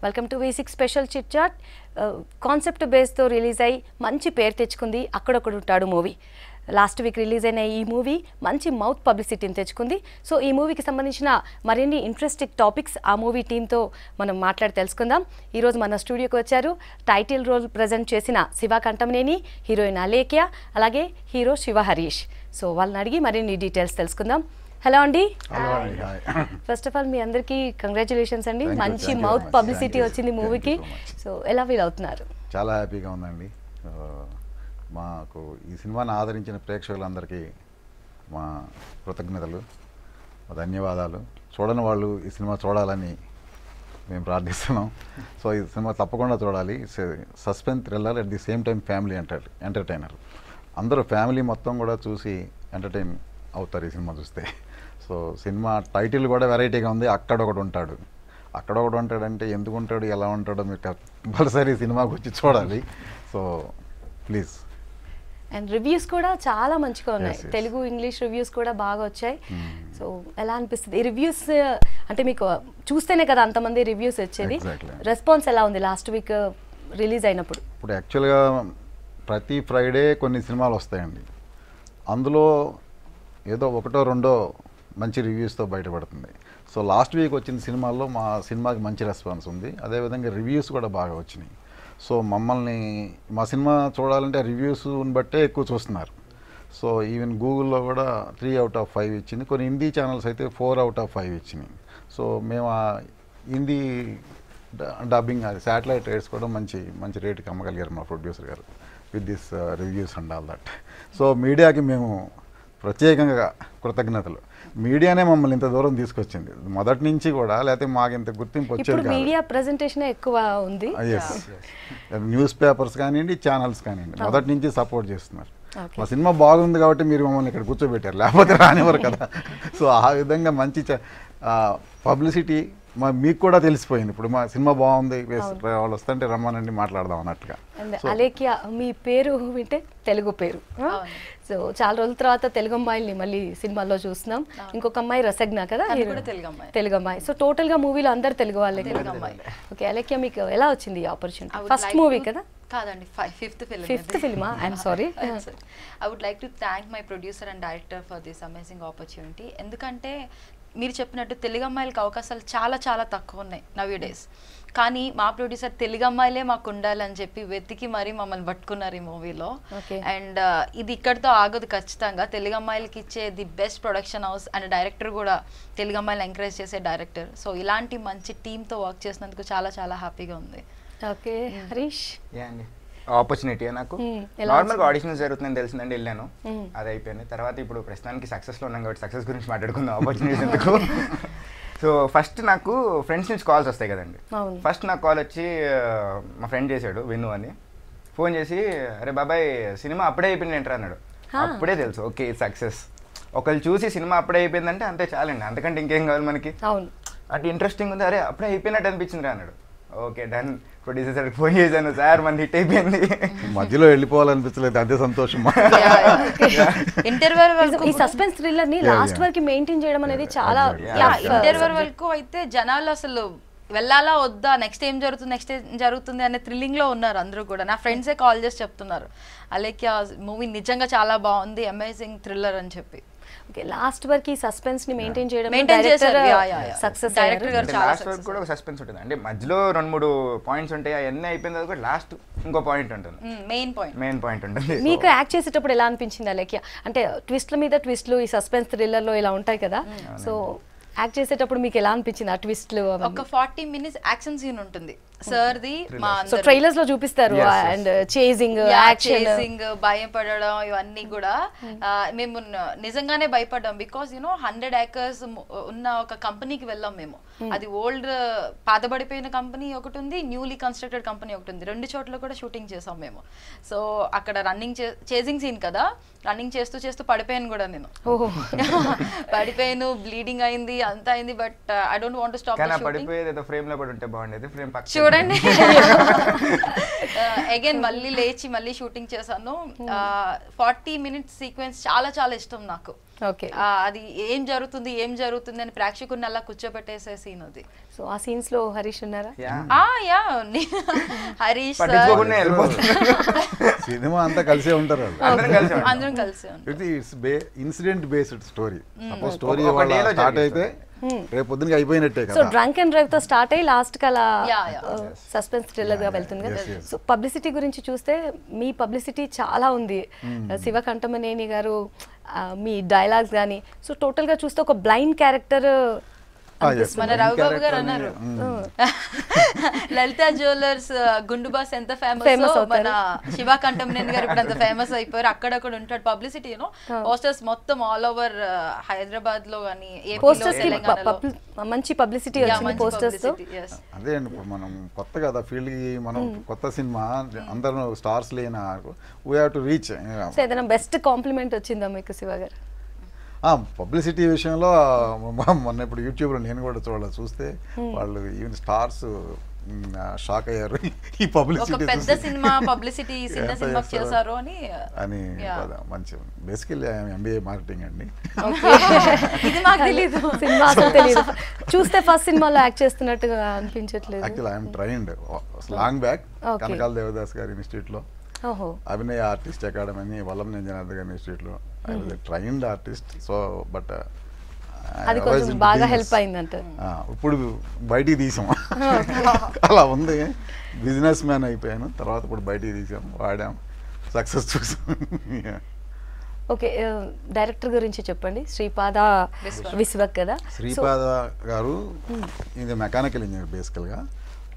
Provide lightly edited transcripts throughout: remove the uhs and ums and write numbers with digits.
Welcome to V6 special chit chat. Concept బేస్తో release అయ్యి మంచి పేరు తెచ్చుకుంది అక్కడొక్కడు ఉంటాడు మూవీ. లాస్ట్ వీక్ రిలీజ్ అయిన ఈ మూవీ మంచి మౌత్ పబ్లిసిటీని తెచ్చుకుంది. సో ఈ మూవీకి సంబంధించిన మరిన్ని ఇంట్రెస్టింగ్ టాపిక్స్ ఆ మూవీ టీంతో మనం మాట్లాడి తెలుసుకుందాం. ఈరోజు మన స్టూడియోకి వచ్చారు టైటిల్ రోల్ ప్రజెంట్ చేసిన శివ కంటమనేని, హీరోయిన్ అలేఖ్య, అలాగే హీరో శివ హరీష్. సో వాళ్ళని అడిగి మరిన్ని డీటెయిల్స్ తెలుసుకుందాం. హలో అండి. ఫస్ట్ ఆఫ్ ఆల్ మీ అందరికీ కంగ్రాచులేషన్స్ అండి. మంచి మౌత్ పబ్లిసిటీ వచ్చింది మూవీకి. సో ఎలా ఫీల్ అవుతున్నారు? చాలా హ్యాపీగా ఉందండి. మాకు ఈ సినిమాని ఆదరించిన ప్రేక్షకులందరికీ మా కృతజ్ఞతలు, ధన్యవాదాలు. చూడని వాళ్ళు ఈ సినిమా చూడాలని మేము ప్రార్థిస్తున్నాం. సో ఈ సినిమా తప్పకుండా చూడాలి. Suspense thriller at the same time family entertainer. అందరూ ఫ్యామిలీ మొత్తం కూడా చూసి ఎంటర్టైన్ అవుతారు ఈ సినిమా చూస్తే. సో సినిమా టైటిల్ కూడా వెరైటీగా ఉంది, అక్కడొకడు ఉంటాడు. అక్కడొకడు ఉంటాడంటే ఎందుకు ఉంటాడు, ఎలా ఉంటాడో మీరు కంపల్సరీ సినిమాకి వచ్చి చూడాలి. So please. అండ్ రివ్యూస్ కూడా చాలా మంచిగా ఉన్నాయి. తెలుగు ఇంగ్లీష్ రివ్యూస్ కూడా బాగా వచ్చాయి. సో ఎలా అనిపిస్తుంది ఈ రివ్యూస్? అంటే మీకు చూస్తేనే కదా అంతమంది రివ్యూస్ వచ్చేది. రెస్పాన్స్ ఎలా ఉంది లాస్ట్ వీక్ రిలీజ్ అయినప్పుడు? ఇప్పుడు యాక్చువల్గా ప్రతి ఫ్రైడే కొన్ని సినిమాలు వస్తాయండి. అందులో ఏదో ఒకటో రెండో మంచి రివ్యూస్తో బయటపడుతుంది. సో లాస్ట్ వీక్ వచ్చిన సినిమాల్లో మా సినిమాకి మంచి రెస్పాన్స్ ఉంది. అదేవిధంగా రివ్యూస్ కూడా బాగా వచ్చినాయి. సో మమ్మల్ని మా సినిమా చూడాలంటే రివ్యూస్ని బట్టే ఎక్కువ చూస్తున్నారు. సో ఈవెన్ గూగుల్లో కూడా 3/5 ఇచ్చింది. కొన్ని హిందీ ఛానల్స్ అయితే 4/5 ఇచ్చినాయి. సో మేము ఆ హిందీ డబ్బింగ్ శాటిలైట్ రేట్స్ కూడా మంచి మంచి రేటుకి అమ్మగలిగారు మా ప్రొడ్యూసర్ గారు with this reviews and all that. So మీడియాకి మేము ప్రత్యేకంగా కృతజ్ఞతలు. మీడియానే మమ్మల్ని ఇంత దూరం తీసుకొచ్చింది మొదటి నుంచి కూడా, లేకపోతే మాకు ఇంత గుర్తింపు వచ్చేది కాదు. మీడియా ప్రెజెంటేషన్ ఎక్కువ ఉంది. న్యూస్ పేపర్స్ కానివ్వండి, ఛానల్స్ కానివ్వండి, మొదటి నుంచి సపోర్ట్ చేస్తున్నారు. మా సినిమా బాగుంది కాబట్టి మీరు మమ్మల్ని ఇక్కడ కూర్చోబెట్టారు, లేకపోతే రానివ్వరు కదా. సో ఆ విధంగా మంచి పబ్లిసిటీ మీకు కూడా తెలిసిపోయింది. ఇప్పుడు మా సినిమా బాగుంది, వాళ్ళు వస్తుంటే రమ్మనండి మాట్లాడదాం అన్నట్టుగా. అలేఖ్య, మీ పేరు వింటే తెలుగు పేరు. సో చాలా రోజుల తర్వాత తెలుగు అమ్మాయిని మళ్ళీ సినిమాలో చూస్తున్నాం. ఇంకొక అమ్మాయి రసజ్ఞ కదా, తెలుగు అమ్మాయి. సో టోటల్ గా మూవీలో అందరు తెలుగు వాళ్ళే. ఓకే, అలేఖ్య మీకు ఎలా వచ్చింది ఈ ఆపర్చునిటీ? ఫస్ట్ మూవీ కదా? కాదండి, ఫిఫ్త్ ఫిల్మా? I'm sorry. I would like to thank my producer and director for this amazing opportunity. ఎందుకంటే మీరు చెప్పినట్టు తెలుగు అమ్మాయిలకి అవకాశాలు చాలా చాలా తక్కువ ఉన్నాయి నవ్ డేస్. కానీ మా ప్రొడ్యూసర్ తెలుగు అమ్మాయిలే మాకు ఉండాలని చెప్పి వెతికి మరీ మమ్మల్ని పట్టుకున్నారు ఈ మూవీలో. అండ్ ఇది ఇక్కడితో ఆగదు, ఖచ్చితంగా తెలుగు అమ్మాయిలకి ఇచ్చే the best production house and director కూడా తెలుగు అమ్మాయిలు ఎంకరేజ్ చేసే డైరెక్టర్. సో ఇలాంటి మంచి టీంతో వర్క్ చేసినందుకు చాలా చాలా హ్యాపీగా ఉంది. ఓకే, హరీష్. ఆపర్చునిటీ నాకు నార్మల్గా ఆడిషన్స్ జరుగుతుందని తెలిసిందండి, వెళ్ళాను, అది అయిపోయింది. తర్వాత ఇప్పుడు ప్రస్తుతానికి సక్సెస్లో ఉన్నాం కాబట్టి సక్సెస్ గురించి మాట్లాడుకుందాం. ఆపర్చునిటీస్ ఎందుకు? సో ఫస్ట్ నాకు ఫ్రెండ్స్ నుంచి కాల్స్ వస్తాయి కదండి. ఫస్ట్ నాకు కాల్ వచ్చి మా ఫ్రెండ్ చేశాడు, విను అని. ఫోన్ చేసి, అరే బాబాయ్ సినిమా అప్పుడే అయిపోయింది ఏంట్రా అన్నాడు. అప్పుడే తెలుసు ఓకే సక్సెస్. ఒకళ్ళు చూసి సినిమా అప్పుడే అయిపోయిందంటే అంతే చాలండి, అంతకంటే ఇంకేం కావాలి మనకి. అంటే ఇంట్రెస్టింగ్ ఉంది, అరే అప్పుడే అయిపోయినట్టు అనిపించింది రా అన్నాడు. Okay done. Producer sir phone చేశాను, సార్ మన హిట్ అయిపోయింది. మధ్యలో వెళ్ళిపోవాలనిపించలేదు, అదే సంతోషం. ఇంటర్వెల్ ఈ సస్పెన్స్ థ్రిల్లర్ ని లాస్ట్ వరకు మెయింటైన్ చేయడం అనేది చాలా. ఇంటర్వెల్ వరకు అయితే జనాలు అసలు వెళ్ళాలా వద్దా, నెక్స్ట్ ఏం జరుగుతుంది అనే థ్రిల్లింగ్ లో ఉన్నారు అందరూ కూడా. నా ఫ్రెండ్సే కాల్ చేసి చెప్తున్నారు, అలేఖ్య మూవీ నిజంగా చాలా బాగుంది, అమేజింగ్ థ్రిల్లర్ అని చెప్పి. ఓకే, లాస్ట్ వరకు ఈ సస్పెన్స్ ని మెయింటైన్ చేయడం సక్సెస్. డైరెక్టర్ గారు లాస్ట్ వరకు కూడా ఒక సస్పెన్స్ ఉంటుంది, అంటే మధ్యలో 2-3 పాయింట్స్ ఉంటాయి, అవన్నీ అయిపోయిన తర్వాత లాస్ట్ ఇంకో పాయింట్ ఉంటుంది, మెయిన్ పాయింట్ ఉంటుంది. మీకు యాక్ట్ చేసేటప్పుడు ఎలా అనిపించింది అలేఖ్య? అంటే ట్విస్ట్ల మీద ట్విస్ట్లు ఈ సస్పెన్స్ థ్రిల్లర్ లో ఇలా ఉంటాయి కదా, సో యాక్ట్ చేసేటప్పుడు మీకు ఎలా అనిపించింది ఆ ట్విస్ట్లు? ఒక 40 minutes యాక్షన్ సీన్ ఉంటుంది సార్ది. సో ట్రైలర్స్ లో చూపిస్తారు, అండ్ చేసింగ్, చేసింగ్, భయపడడం, ఇవన్నీ కూడా మేము నిజంగానే భయపడ్డాం. బికాస్ 100 acres ఉన్న ఒక కంపెనీకి వెళ్ళాం మేము. అది ఓల్డ్ పాతబడిపోయిన కంపెనీ ఒకటి ఉంది, న్యూలీ కన్స్ట్రక్టెడ్ కంపెనీ ఒకటి ఉంది. 2 చోట్ల కూడా షూటింగ్ చేసాం మేము. సో అక్కడ రన్నింగ్ చేసింగ్ సీన్ కదా, రన్నింగ్ చేస్తూ చేస్తూ పడిపోయాను కూడా నేను. పడిపోయాను, బ్లీడింగ్ అయింది, అంతా అయింది. But I don't want to stop the shooting. పడిపోయేది ఏదో ఫ్రేమ్ లో పడి ఉంటే బాగుండేది, ఫ్రేమ్ పక్కన చూడండి. అగైన్ మళ్ళీ లేచి మళ్ళీ షూటింగ్ చేశాను. 40 minutes సీక్వెన్స్ చాలా చాలా ఇష్టం నాకు. ఓకే. అది ఏం జరుగుతుంది అని ప్రేక్షకుడిని అలా కూర్చోబెట్టేసే సీన్ అది. సో ఆ సీన్స్ లో హరీష్ ఉన్నారా? యా హరీష్ పట్టించుకోకుండా వెళ్ళిపోతున్నారు. సినిమా అంతా కలిసే ఉంటారు వాళ్ళు. అందరం కలిసి it's incident based story. Suppose story ఒక day లో స్టార్ట్ అయితే రేపు పొద్దునకి అయిపోయినట్టే సో కదా. డ్రంక్ అండ్ డ్రైవ్ తో స్టార్ట్ అయ్యి లాస్ట్ కి అలా Yeah. సస్పెన్స్ థ్రిల్లర్ గా వెళ్తుంది కదా. Yes, yes. సో పబ్లిసిటీ గురించి చూస్తే మీ పబ్లిసిటీ చాలా ఉంది. శివ కంఠమనేని గారు మీ డైలాగ్స్ కానీ, సో టోటల్ గా చూస్తే ఒక బ్లైండ్ క్యారెక్టర్ మన రవిబాబు గారు అన్నారు లలిత జ్యువెలర్స్ గుండు బాస్ ఎంత Famous ఫేమస్ అవుతారు. మన శివ కంఠమనేని గారు ఇప్పుడు అంత ఫేమస్ అయిపోయారు. అక్కడక్కడ ఉంటాడు పబ్లిసిటీ పోస్టర్స్ మొత్తం ఆల్ ఓవర్ హైదరాబాద్ లో కానీ పోస్టర్స్ కి మంచి పబ్లిసిటీ వచ్చింది పోస్టర్స్ తో. అదే అండి, ఇప్పుడు మనం కొత్త కదా ఫీల్డ్ కి, మనం కొత్త సినిమా, అందరూ స్టార్స్ లేన we have to reach. So ఏదైనా బెస్ట్ కాంప్లిమెంట్ వచ్చిందా మీకు శివ గారు? పబ్లిసిటీ విషయంలో మొన్న ఇప్పుడు యూట్యూబ్లో నేను కూడా చూస్తే వాళ్ళు ఈవెన్ స్టార్స్ షాక్ అయ్యారు ఈ ఒక పబ్లిసిటీ పెద్ద సినిమా పబ్లిసిటీ చిన్న సినిమా చేశారు అని అని. మంచి బేసికల్లీ ఎంబీఏ మార్కెటింగ్ అండి. ఇది మాకు తెలీదు. సినిమా అసలు తెలియదు, చూస్తే ఫస్ట్ సినిమాలో యాక్ట్ చేస్తున్నట్టుగా అనిపించట్లేదు. Actual I'm trained long back Kanakala Devadas గారి ఇన్స్టిట్యూట్లో, ఓహో, అభినయ ఆర్టిస్ట్ అకాడమీ అని వల్లంనేని జనార్దన్ గారి ఇన్స్టిట్యూట్లో I was trained artist. So but అది కొంచెం బాగా హెల్ప్ అయిందంట. ఇప్పుడు బయటికి తీసాం అలా ఉంది. బిజినెస్ మ్యాన్ అయిపోయాను, తర్వాత ఇప్పుడు బయటికి తీసాం, వాడాం, సక్సెస్ చూసాం. ఓకే, డైరెక్టర్ గురించి చెప్పండి. శ్రీపాద విశ్వక్ కదా. శ్రీపాద గారు ఇది మెకానికల్ ఇంజనీర్ బేసికల్గా.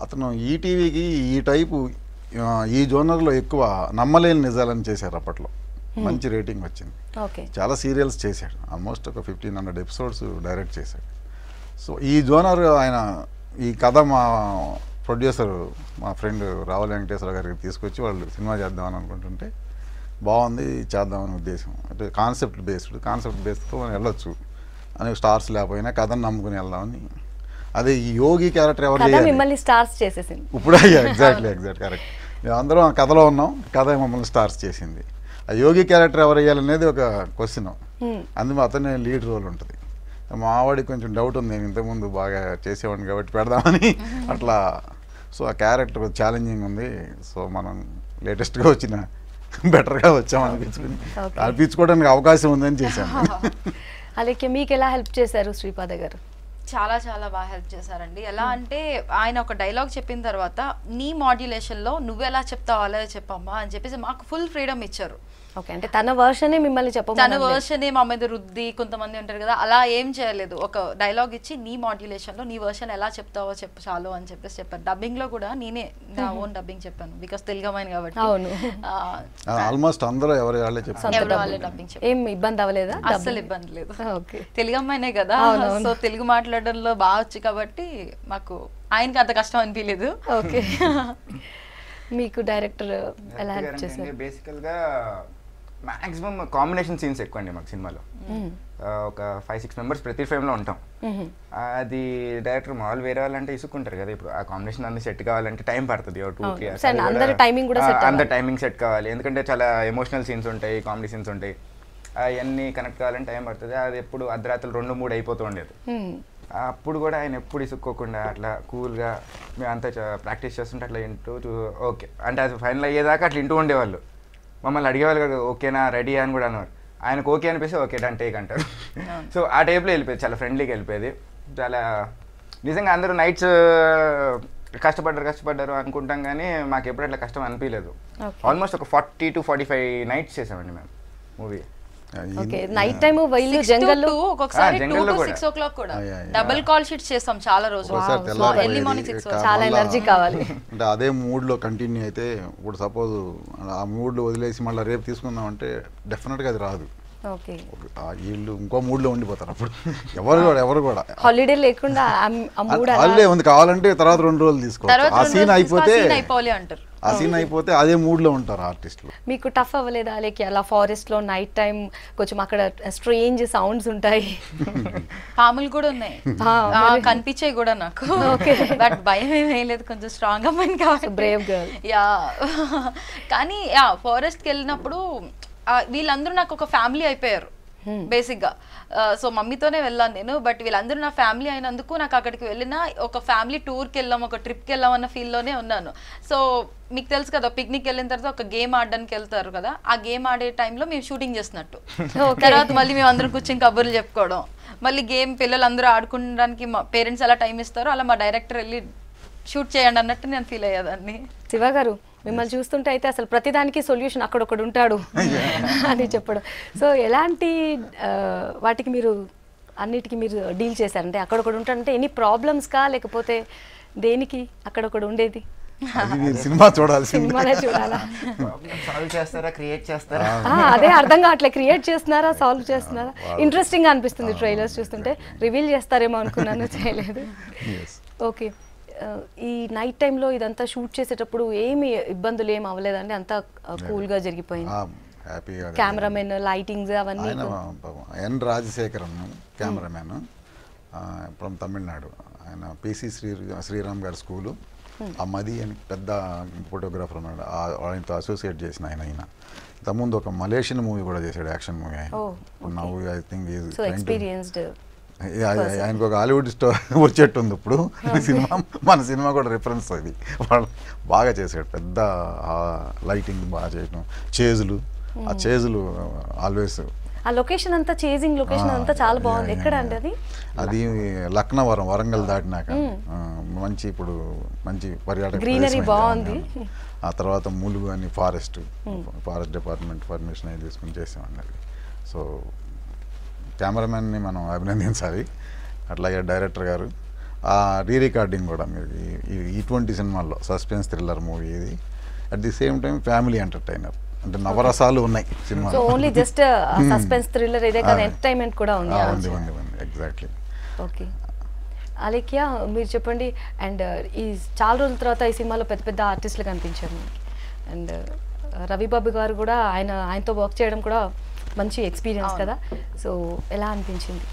అతను ఈటీవీకి ఈ టైపు ఈ జోనర్లో ఎక్కువ నమ్మలేని నిజాలని చేశారు అప్పట్లో. మంచి రేటింగ్ వచ్చింది. ఓకే, చాలా సీరియల్స్ చేశాడు, ఆల్మోస్ట్ ఒక 1500 ఎపిసోడ్స్ డైరెక్ట్ చేశాడు. సో ఈ జోనర్ ఆయన, ఈ కథ మా ప్రొడ్యూసర్ మా ఫ్రెండ్ రావుల వెంకటేశ్వర గారికి తీసుకొచ్చి వాళ్ళు సినిమా చేద్దామని అనుకుంటుంటే, బాగుంది చేద్దామని ఉద్దేశం. అంటే కాన్సెప్ట్ బేస్డ్తో మనం వెళ్ళొచ్చు అని, స్టార్స్ లేకపోయినా కథను నమ్ముకుని వెళ్దామని. అదే ఈ యోగి క్యారెక్టర్ ఎవరు చేయాలి మిమ్మల్ని స్టార్స్ చేసేసింది ఇప్పుడు. Exactly correct. మేము అందరం ఆ కథలో ఉన్నాం, కథ మమ్మల్ని స్టార్స్ చేసింది. ఆ యోగి క్యారెక్టర్ ఎవరు వేయాలనేది ఒక క్వశ్చన్. అందులో అతనే లీడ్ రోల్ ఉంటుంది. మా వాడికి కొంచెం డౌట్ ఉంది, నేను ఇంతకుముందు బాగా చేసేవాడిని కాబట్టి పెడదామని అట్లా. సో ఆ క్యారెక్టర్ ఛాలెంజింగ్ ఉంది. సో మనం లేటెస్ట్గా వచ్చిన బెటర్గా అనిపించుకోవడానికి అవకాశం ఉందని చేశాను. అలాగే మీకు ఎలా హెల్ప్ చేశారు శ్రీపాద గారు? చాలా చాలా బాగా హెల్ప్ చేశారండి. ఎలా అంటే ఆయన ఒక డైలాగ్ చెప్పిన తర్వాత నీ మాడ్యులేషన్లో నువ్వు ఎలా చెప్తావు అలాగే చెప్పమ్మా అని చెప్పేసి మాకు ఫుల్ ఫ్రీడమ్ ఇచ్చారు. ఓకే, అంటే తన వర్షనే మిమ్మల్ని తన వర్షనే మా మీద రుద్ది, కొంతమంది ఉంటారు కదా అలా ఏం చేయలేదు. ఒక డైలాగ్ ఇచ్చి నీ మాడ్యులేషన్లో నీ వర్షన్ ఎలా చెప్తావో చెప్పు చాలు అని చెప్పేసి చెప్పారు. డబ్బింగ్ లో కూడా నేనే నా ఓన్ డబ్బింగ్ చెప్పాను, బికాస్ తెలుగమైన కాబట్టి. అవును, ఆల్మోస్ట్ అందరూ ఎవరి వాళ్ళే డబ్బింగ్ చెప్పారు. ఏం ఇబ్బంది అవ్వలేదా? అస్సలు ఇబ్బంది లేదు. ఓకే, తెలుగు అమ్మాయినే కదా, సో తెలుగు మాట్లాడడంలో బాగా వచ్చు కాబట్టి మాకు ఆయనకి అంత కష్టం అనిపించలేదు. ఓకే, మీకు డైరెక్టర్ ఎలా హెల్ప్ చేశారు? బేసికల్గా మాక్సిమం కాంబినేషన్ సీన్స్ ఎక్కువ అండి మాకు సినిమాలో. ఒక 5-6 మెంబర్స్ ప్రతి ఫ్రేమ్లో ఉంటాం. అది డైరెక్టర్ మామూలు వేరే వాళ్ళంటే ఇసుకుంటారు కదా, ఇప్పుడు ఆ కాంబినేషన్ అన్ని సెట్ కావాలంటే టైం పడుతుంది. 2-3 hours అందరి టైమింగ్ సెట్ కావాలి, ఎందుకంటే చాలా ఎమోషనల్ సీన్స్ ఉంటాయి, కామెడీ సీన్స్ ఉంటాయి, అవన్నీ కనెక్ట్ కావాలంటే టైం పడుతుంది. అది ఎప్పుడు అర్ధరాత్రులు 2-3 అయిపోతూ ఉండేది. అప్పుడు కూడా ఆయన ఎప్పుడు ఇసుక్కోకుండా అట్లా కూల్గా మేము అంతా ప్రాక్టీస్ చేస్తుంటే అట్లా వింటూ ఓకే అంటే అది ఫైనల్ అయ్యేదాకా అట్లా వింటూ ఉండేవాళ్ళు. మమ్మల్ని అడిగేవాళ్ళు కదా ఓకేనా రెడీ అని కూడా అనేవారు. ఆయనకు ఓకే అనిపిస్తే ఓకే డన్ టేక్ అంటారు. సో ఆ టైప్లో వెళ్ళిపోయేది, చాలా ఫ్రెండ్లీగా వెళ్ళిపోయేది. చాలా నిజంగా అందరూ నైట్స్ కష్టపడ్డారు అనుకుంటాం, కానీ మాకు ఎప్పుడు అట్లా కష్టం అనిపించలేదు. ఆల్మోస్ట్ ఒక 40 to 45 నైట్స్ చేసామండి మేము movie. Okay, night time wild jungle లో ఒక్కొక్కసారి 2 to 6 o'clock కూడా డబుల్ కాల్ షీట్స్ చేస్తాం చాలా రోజులు. ఎర్లీ మార్నింగ్ 6 చాలా ఎనర్జీ కావాలి. అంటే అదే మూడ్ లో కంటిన్యూ అయితే, ఇప్పుడు సపోజ్ ఆ మూడ్ లో వదిలేసి మళ్ళీ రేపు తీసుకుందాం అంటే డెఫినెట్ గా అది రాదు. వీళ్ళు ఇంకో మూడ్ లో ఉండిపోతారు. అప్పుడు ఎవరు కూడా హాలిడే లేకుండా హాలిడే ఉంది కావాలంటే తర్వాత 2 రోజులు తీసుకోవాలి. ఆ సీన్ అయిపోతే అదే మూడ్ లో ఉంటారు ఆర్టిస్టులు. మీకు టఫ్ అవ్వలేదా? లేక అలా ఫారెస్ట్ లో నైట్ టైం కొంచెం అక్కడ స్ట్రేంజ్ సౌండ్స్ ఉంటాయి, పాములు కూడా ఉన్నాయి, కనిపించాయి కూడా నాకు. బట్ భయం ఏమీ లేదు, కొంచెం స్ట్రాంగ్ అమ్మాయి కాబట్టి బ్రేవ్ గర్ల్. యా కానీ ఫారెస్ట్ కి వెళ్ళినప్పుడు వీళ్ళందరూ నాకు ఒక ఫ్యామిలీ అయిపోయారు. బేసిక్గా. సో మమ్మీతోనే వెళ్ళాను నేను. బట్ వీళ్ళందరూ నా ఫ్యామిలీ అయినందుకు నాకు అక్కడికి వెళ్ళిన ఒక ఫ్యామిలీ టూర్కి వెళ్ళాం, ఒక ట్రిప్కి వెళ్ళాం అన్న ఫీల్లోనే ఉన్నాను. సో మీకు తెలుసు కదా, పిక్నిక్ వెళ్ళిన తర్వాత ఒక గేమ్ ఆడడానికి వెళ్తారు కదా, ఆ గేమ్ ఆడే టైంలో మేము షూటింగ్ చేస్తున్నట్టు. తర్వాత మళ్ళీ మేము అందరం కూర్చొని కబుర్లు చెప్పుకోవడం, మళ్ళీ గేమ్ పిల్లలందరూ ఆడుకోవడానికి మా పేరెంట్స్ ఎలా టైం ఇస్తారో అలా మా డైరెక్టర్ వెళ్ళి షూట్ చేయండి అన్నట్టు నేను ఫీల్ అయ్యేదాన్ని. శివ గారు మిమ్మల్ని చూస్తుంటే అయితే అసలు ప్రతిదానికి సొల్యూషన్ అక్కడొకడు ఉంటాడు అని చెప్పడం. సో ఎలాంటి వాటికి మీరు అన్నిటికీ మీరు డీల్ చేశారంటే అక్కడొకడు ఉంటాడంటే ఎనీ ప్రాబ్లమ్స్కా లేకపోతే దేనికి అక్కడొకడు ఉండేది? సినిమా చూడాల్సింది, సినిమానే చూడాలా? సాల్వ్ చేస్తారా, క్రియేట్ చేస్తారా? అదే అర్థం కావట్లే, క్రియేట్ చేస్తున్నారా, సాల్వ్ చేస్తున్నారా? ఇంట్రెస్టింగ్ అనిపిస్తుంది ట్రైలర్స్ చూస్తుంటే. రివీల్ చేస్తారేమో అనుకున్నాను, చేయలేదు. ఓకే, ఈ నైట్ టైంలో ఇదంతా షూట్ చేసేటప్పుడు ఏమి ఇబ్బందులు ఏమి అవ్వలేదండి? అంతా కూల్గా జరిగిపోయింది? హ్యాపీగా. కెమెరామెన్, లైటింగ్స్ అవన్నీ? ఎన్ రాజశేఖరన్ కెమెరామెన్ ఫ్రమ్ తమిళనాడు. ఆయన పిసి శ్రీరామ్ గారి స్కూలు, ఆ మది అని పెద్ద ఫోటోగ్రాఫర్ ఉన్నాడు, ఆయనతో అసోసియేట్ చేసిన ఆయన. ఇంతకుముందు ఒక మలేషియన్ మూవీ కూడా చేశాడు, యాక్షన్ మూవీ. ఆయన నవ్వు ఐ థింక్ ఎక్స్పీరియన్స్డ్. ఆయనకు ఒక హాలీవుడ్ స్టోర్ వచ్చేట్టు ఉంది ఇప్పుడు సినిమా. మన సినిమా కూడా రిఫరెన్స్ అది. వాళ్ళు బాగా చేశాడు, పెద్ద లైటింగ్ బాగా చేయడం, చేజులు, ఆ చేజులు ఆల్వేస్. ఆ లొకేషన్ అంతా, చేజింగ్ లొకేషన్ అంతా చాలా బాగుంది. ఎక్కడ అండి అది? అది లక్నవరం, వరంగల్ దాటినాక మంచి, ఇప్పుడు మంచి పర్యాటక గ్రీనరీ బాగుంది. ఆ తర్వాత ములుగు అని ఫారెస్ట్ డిపార్ట్మెంట్ పర్మిషన్ అయి తీసుకుని చేసామన్నది. సో కెమెరామెన్ని మనం అభినందించాలి. అట్లాగే డైరెక్టర్ గారు ఆ రికార్డింగ్ కూడా మీరు ఇటువంటి సినిమాల్లో సస్పెన్స్ థ్రిల్లర్ మూవీ ఇది, at the same time family entertainer, అంటే నవరసాలు ఉన్నాయి cinema. So only just suspense thriller ఇదే కదా, ఎంటర్టైన్మెంట్ కూడా ఉంది. ఎగ్జాక్ట్లీ. ఓకే, అలేఖ్య మీరు చెప్పండి. అండ్ ఈ చాలా రోజుల తర్వాత ఈ సినిమాలో పెద్ద పెద్ద ఆర్టిస్టులు కనిపించారు. అండ్ రవిబాబు గారు కూడా, ఆయనతో వర్క్ చేయడం కూడా మంచి ఎక్స్పీరియన్స్ కదా. సో ఎలా అనిపించింది?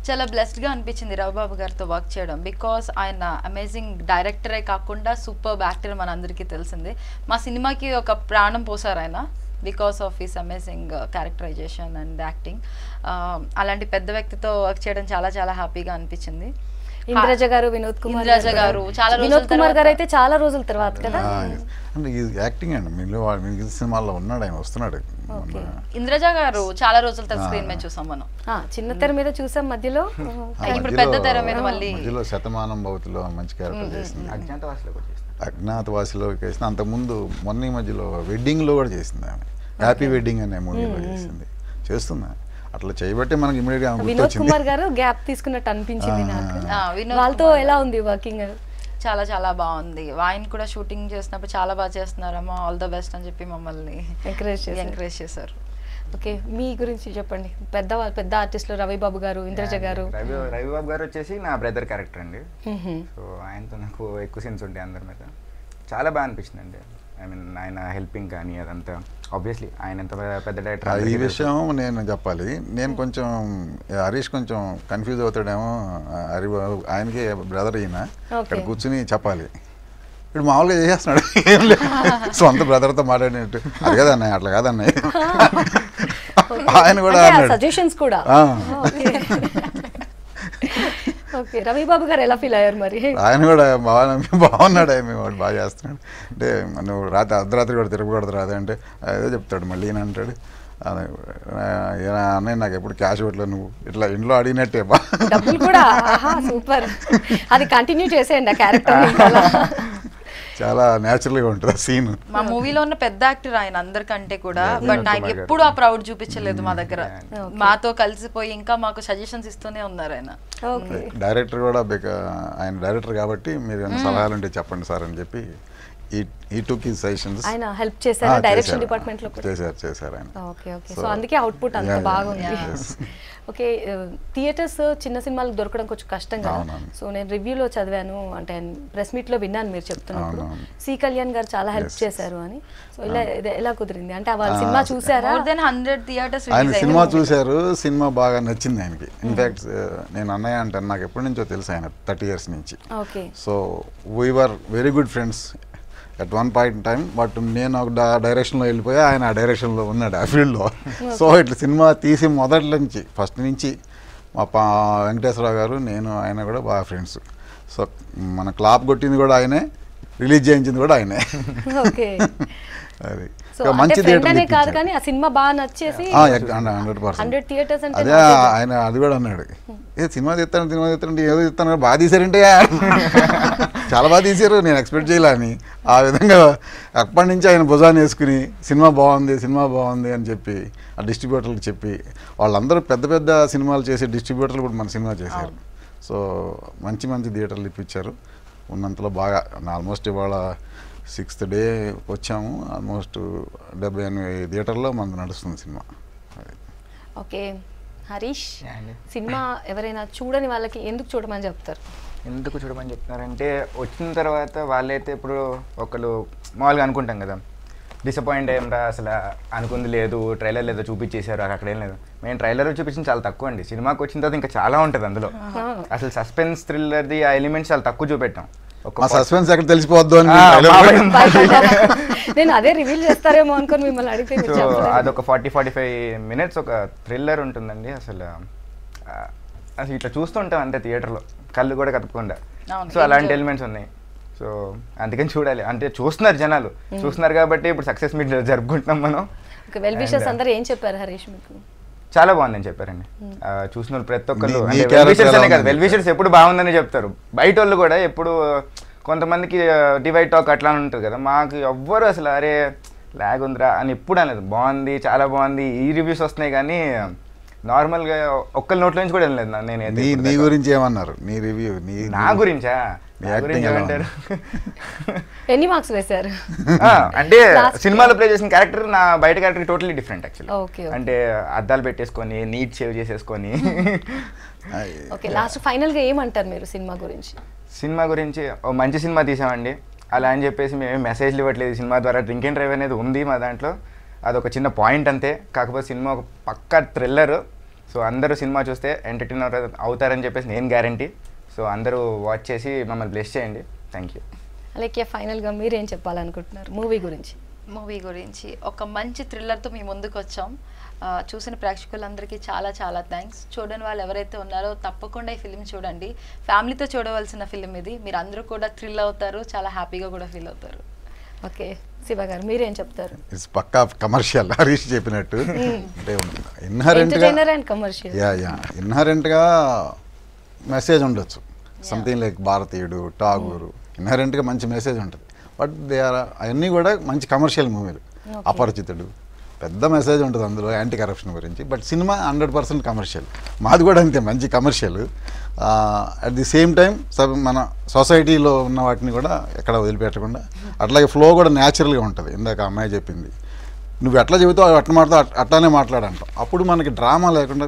చాలా బ్లెస్డ్గా అనిపించింది రవిబాబు గారితో వర్క్ చేయడం. బికాస్ ఆయన అమేజింగ్ డైరెక్టరే కాకుండా సూపర్బ్ యాక్టర్ మనందరికీ తెలిసింది. మా సినిమాకి ఒక ప్రాణం పోసారు ఆయన, because of his amazing characterization and acting. అలాంటి పెద్ద వ్యక్తితో వర్క్ చేయడం చాలా చాలా హ్యాపీగా అనిపించింది. ఇంద్రజ గారు, వినోద్ కుమార్ గారు, వినోద్ కుమార్ గారు అయితే చాలా రోజుల తర్వాత కదా. అంటే యాక్టింగ్ అండి, మిగిలిన సినిమాల్లో ఉన్నాడు ఆయన, వస్తున్నాడు. ఇంద్రజ గారు చాలా రోజుల తర్వాత స్క్రీన్ మీద చూసాం మనం. చిన్న తెర మీద చూసాం, మధ్యలో ఇప్పుడు పెద్ద తెర మీద మళ్ళీ మధ్యలో శతమానం భవతిలో మంచి క్యారెక్టర్ చేసింది, అజ్ఞాతవాసిలో చేసింది. అంతకుముందు మొన్న మధ్యలో వెడ్డింగ్లో కూడా చేసింది ఆమె, హ్యాపీ వెడ్డింగ్ అనే మూవీలో చేసింది, చేస్తుంది. అట్లా చేయబట్టి మనకి ఇమీడియట్ గా వినోద్ కుమార్ గారు గ్యాప్ తీసుకున్నట్టు అనిపించింది నాకు. వాళ్ళతో ఎలా ఉంది వర్కింగ్? చాలా చాలా బాగుంది. ఆయన కూడా షూటింగ్ చేసినప్పుడు చాలా బాగా చేస్తున్నారమ్మా, ఆల్ ద బెస్ట్ అని చెప్పి మమ్మల్ని ఎంకరేజ్ చేశారు. ఓకే, మీ గురించి చెప్పండి. పెద్ద ఆర్టిస్టులు రవిబాబు గారు, ఇంద్రజ గారు. రవిబాబు గారు వచ్చేసి నా బ్రదర్ క్యారెక్టర్ అండి. సో ఆయనతో నాకు ఎక్కువ సీన్స్ ఉంటాయి అందరి మీద. చాలా బాగా అనిపించింది అండి. ఐ మీన్ ఆయన హెల్పింగ్ కానీ అదంతా, ఆబ్వియస్లీ ఆయన ఎంత పెద్ద డైరెక్టర్. ఈ విషయం నేను చెప్పాలి. నేను కొంచెం హరీష్ కొంచెం కన్ఫ్యూజ్ అవుతాడేమో, ఆయనకి బ్రదర్ అయినా ఇక్కడ కూర్చుని చెప్పాలి. ఇప్పుడు మామూలుగా చేసేస్తున్నాడు, ఏం లేదు సొంత బ్రదర్తో మాట్లాడినట్టు. అది కదన్నా, అట్లా కాదన్నా ఆయన కూడా సజెషన్స్ కూడా. ఓకే, రవిబాబు గారు ఎలా ఫీల్ అయ్యారు మరి? ఆయన కూడా బాగున్నాడు, వాడు బాగా చేస్తున్నాడు. అంటే నువ్వు అర్ధరాత్రి కూడా తిరగకూడదు రాదు అంటే ఏదో చెప్తాడు, మళ్ళీ ఈయన అంటాడు అన్నయ్య నాకు ఎప్పుడు క్యాష్ పెట్టలేదు, నువ్వు ఇట్లా ఇంట్లో అడిగినట్టే డబ్బులు కూడా. సూపర్, అది కంటిన్యూ చేసేయండి ఆ క్యారెక్టర్. చాలా న్యాచురల్ గా ఉంటుంది సీన్. మా మూవీలో ఉన్న పెద్ద యాక్టర్ ఆయన అందరికంటే కూడా, బట్ ఆయన ఎప్పుడు ఆ ప్రౌడ్ చూపించలేదు మా దగ్గర. మాతో కలిసిపోయి ఇంకా మాకు సజెషన్స్ ఇస్తూనే ఉన్నారు ఆయన. డైరెక్టర్ కూడా ఆయన డైరెక్టర్ కాబట్టి మీరు ఏమైనా సలహాలు ఉంటే చెప్పండి సార్ అని చెప్పి ఈ టుక్ హిస్ సజెషన్స్. ఆయన హెల్ప్ చేశారు డైరెక్షన్ డిపార్ట్మెంట్ లో కూడా. చేశారు ఆయన. ఓకే ఓకే, సో అందుకే అవుట్పుట్ అంత బాగుంది. ఓకే, థియేటర్స్ చిన్న సినిమాలకు దొరకడం కొంచెం కష్టం కదా. సో నేను రివ్యూలో చదివాను, అంటే ప్రెస్ మీట్ లో విన్నాను మీరు చెప్తున్నప్పుడు సి కళ్యాణ్ గారు చాలా హెల్ప్ చేశారు అని. సో ఇలా ఎలా కుదిరింది అంటే వాళ్ళ సినిమా చూసారా? మోర్ దెన్ 100 థియేటర్స్ ఆయన సినిమా చూశారు, సినిమా బాగా నచ్చింది ఆయనకి. ఇన్ఫాక్ట్ నేను అన్నయ్య అంటాను, నాకు ఎప్పటి నుంచో తెలుసు ఆయన 30 years నుంచి. Okay, so we were very good friends. At one point time. But నేను ఒక డైరెక్షన్లో వెళ్ళిపోయి ఆయన ఆ డైరెక్షన్లో ఉన్నాడు ఆ ఫీల్డ్లో. సో ఇట్లా సినిమా తీసి మొదటి నుంచి ఫస్ట్ నుంచి మా వెంకటేశ్వరరావు గారు నేను ఆయన కూడా బాగా ఫ్రెండ్స్. సో మన క్లాప్ కొట్టింది కూడా ఆయనే, రిలీజ్ చేయించింది కూడా ఆయనే. ఓకే. అది సో మంచి థియేటర్ కాదు కానీ ఆ సినిమా బాగా నచ్చేసి 100 థియేటర్స్ అంటే అదే ఆయన అది కూడా అన్నాడు, ఏ సినిమా తీస్తాను ఏదో తీస్తాను బాగా తీసారంటే చాలా బాగా తీశారు, నేను ఎక్స్పెక్ట్ చేయాల అని. ఆ విధంగా అప్పటి నుంచి ఆయన భుజాన్ని వేసుకుని సినిమా బాగుంది అని చెప్పి ఆ డిస్ట్రిబ్యూటర్లకు చెప్పి, వాళ్ళందరూ పెద్ద పెద్ద సినిమాలు చేసే డిస్ట్రిబ్యూటర్లు కూడా మన సినిమా చేశారు. సో మంచి థియేటర్లు ఇప్పించారు. ఉన్నంతలో బాగా ఆల్మోస్ట్ ఇవాళ 6th డే వచ్చాము. ఆల్మోస్ట్ 70-80 థియేటర్లో మనకు నడుస్తుంది సినిమా. ఓకే హరీష్, సినిమా ఎవరైనా చూడని వాళ్ళకి ఎందుకు చూడమని చెప్తారు? ఎందుకు చూడమని చెప్తున్నారంటే వచ్చిన తర్వాత వాళ్ళైతే ఇప్పుడు ఒకళ్ళు మామూలుగా అనుకుంటాం కదా, డిసప్పాయింట్ అయ్యారా, అసలు అనుకుంది లేదు, ట్రైలర్ లేదో చూపించేశారు, అక్కడ ఏం లేదు. మేము ట్రైలర్ చూపించింది చాలా తక్కువ అండి. సినిమాకి వచ్చిన తర్వాత ఇంకా చాలా ఉంటుంది అందులో. అసలు సస్పెన్స్ థ్రిల్లర్ది ఆ ఎలిమెంట్స్ చాలా తక్కువ చూపెట్టాం. మా సస్పెన్స్ ఎక్కడ తెలిసిపోద్దు అని నేను అదే రివీల్ చేస్తారేమో అనుకుని మిమ్మల్ని అడిగితే. సో అదొక 40-45 మినిట్స్ ఒక థ్రిల్లర్ ఉంటుందండి. అసలు ఇట్లా చూస్తుంటాం అంతే థియేటర్లో, కళ్ళు కూడా కదపకుండా. సో అలాంటి ఎలిమెంట్స్ ఉన్నాయి. సో అందుకని చూడాలి, అంటే చూస్తున్నారు జనాలు, చూస్తున్నారు కాబట్టి ఇప్పుడు సక్సెస్ మీట్ జరుపుకుంటున్నాం మనం. వెల్ విషర్స్ అందరూ ఏం చెప్పారు హరీష్ మీకు? చాలా బాగుందని చెప్పారండి. చూసిన ప్రతి ఒక్కళ్ళు వెల్ విషర్స్ ఎప్పుడు బాగుందని చెప్తారు. బయట వాళ్ళు కూడా ఎప్పుడు కొంతమందికి డివైడ్ టాక్ అట్లా ఉంటుంది కదా, మాకు ఎవ్వరు అసలు అరే లాగ్ ఉందిరా అని ఎప్పుడు అనేది, బాగుంది చాలా బాగుంది ఈ రివ్యూస్ వస్తున్నాయి. కానీ నార్మల్గా ఒక్కరి నోట్ల నుంచి కూడా వెళ్ళలేదు. నేనైతే నీ గురించి ఏమన్నారు? నీ రివ్యూ నా గురించా? ఎన్ని మార్క్స్ వేశారు? అంటే సినిమాలో ప్లే చేసిన క్యారెక్టర్ నా బయట క్యారెక్టర్ టోటలీ డిఫరెంట్ యాక్చువల్లీ. అంటే అద్దాలు పెట్టేసుకొని నీట్ షేవ్ చేసేసుకొని. ఓకే, లాస్ట్ ఫైనల్ గా ఏమంటారు మీరు సినిమా గురించి? సినిమా గురించి ఓ మంచి సినిమా తీసామండి, అలా అని చెప్పేసి మేము మెసేజ్లు ఇవ్వట్లేదు. సినిమా ద్వారా డ్రింక్ అండ్ డ్రైవ్ అనేది ఉంది మా దాంట్లో, అదొక చిన్న పాయింట్ అంతే. కాకపోతే సినిమా ఒక పక్కా థ్రిల్లర్. సో అందరూ సినిమా చూస్తే ఎంటర్టైన్ అవుతారని చెప్పేసి నేను గ్యారంటీ. సో అందరూ వాచ్ చేసి మమ్మల్ని బ్లెస్ చేయండి. Thank you. అలాగే ఫైనల్గా మీరేం చెప్పాలనుకుంటున్నారు మూవీ గురించి? మూవీ గురించి ఒక మంచి థ్రిల్లర్తో మీ ముందుకు వచ్చాం. చూసిన ప్రేక్షకులందరికీ చాలా చాలా థ్యాంక్స్. చూడని వాళ్ళు ఎవరైతే ఉన్నారో తప్పకుండా ఈ ఫిలిం చూడండి. ఫ్యామిలీతో చూడవలసిన ఫిలిం ఇది. మీరు అందరూ కూడా థ్రిల్ అవుతారు, చాలా హ్యాపీగా కూడా ఫీల్ అవుతారు. ఓకే శివ గారు మీరేం చెప్తారు? ఇట్స్ పక్కా కమర్షియల్, హరీష్ చెప్పినట్టు. అంటే ఇన్హరెంట్గా మెసేజ్ ఉండొచ్చు, సంథింగ్ లైక్ భారతీయుడు, ఠాగూరు, ఇన్హరెంట్గా మంచి మెసేజ్ ఉంటుంది. బట్ దే ఆర్ అవన్నీ కూడా మంచి కమర్షియల్ మూవీలు. అపరిచితుడు పెద్ద మెసేజ్ ఉంటుంది అందులో, యాంటీ కరప్షన్ గురించి. But cinema 100% commercial. మాది కూడా అంతే, మంచి commercial. At the same time మన సొసైటీలో ఉన్న వాటిని కూడా ఎక్కడ వదిలిపెట్టకుండా, అట్లాగే ఫ్లో కూడా న్యాచురల్గా ఉంటుంది. ఇందాక అమ్మాయి చెప్పింది, నువ్వు ఎట్లా చెబుతావు అట్లా మాట్లాడు, అట్లానే మాట్లాడంటావు. అప్పుడు మనకి డ్రామా లేకుండా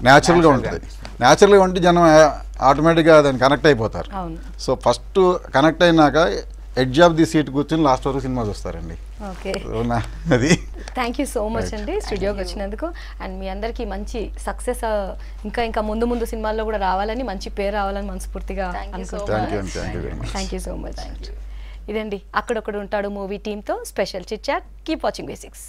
న్యాచురల్గా ఉంటుంది. న్యాచురల్గా ఉంటే జనం ఆటోమేటిక్గా దాన్ని కనెక్ట్ అయిపోతారు. సో ఫస్ట్ కనెక్ట్ అయినాక ఎడ్జ్ ఆఫ్ ది సీట్ కూర్చొని లాస్ట్ వరకు సినిమా చూస్తారండి. ఓకే, అది. థ్యాంక్ యూ సో మచ్ అండి స్టూడియోకి వచ్చినందుకు. అండ్ మీ అందరికీ మంచి సక్సెస్, ఇంకా ముందు సినిమాల్లో కూడా రావాలని, మంచి పేరు రావాలని మనస్ఫూర్తిగా అనుకుంటున్నాను. Thank you so much. ఇదండి అక్కడొక్కడ ఉంటాడు మూవీ టీంతో special chit chat. Keep watching basics.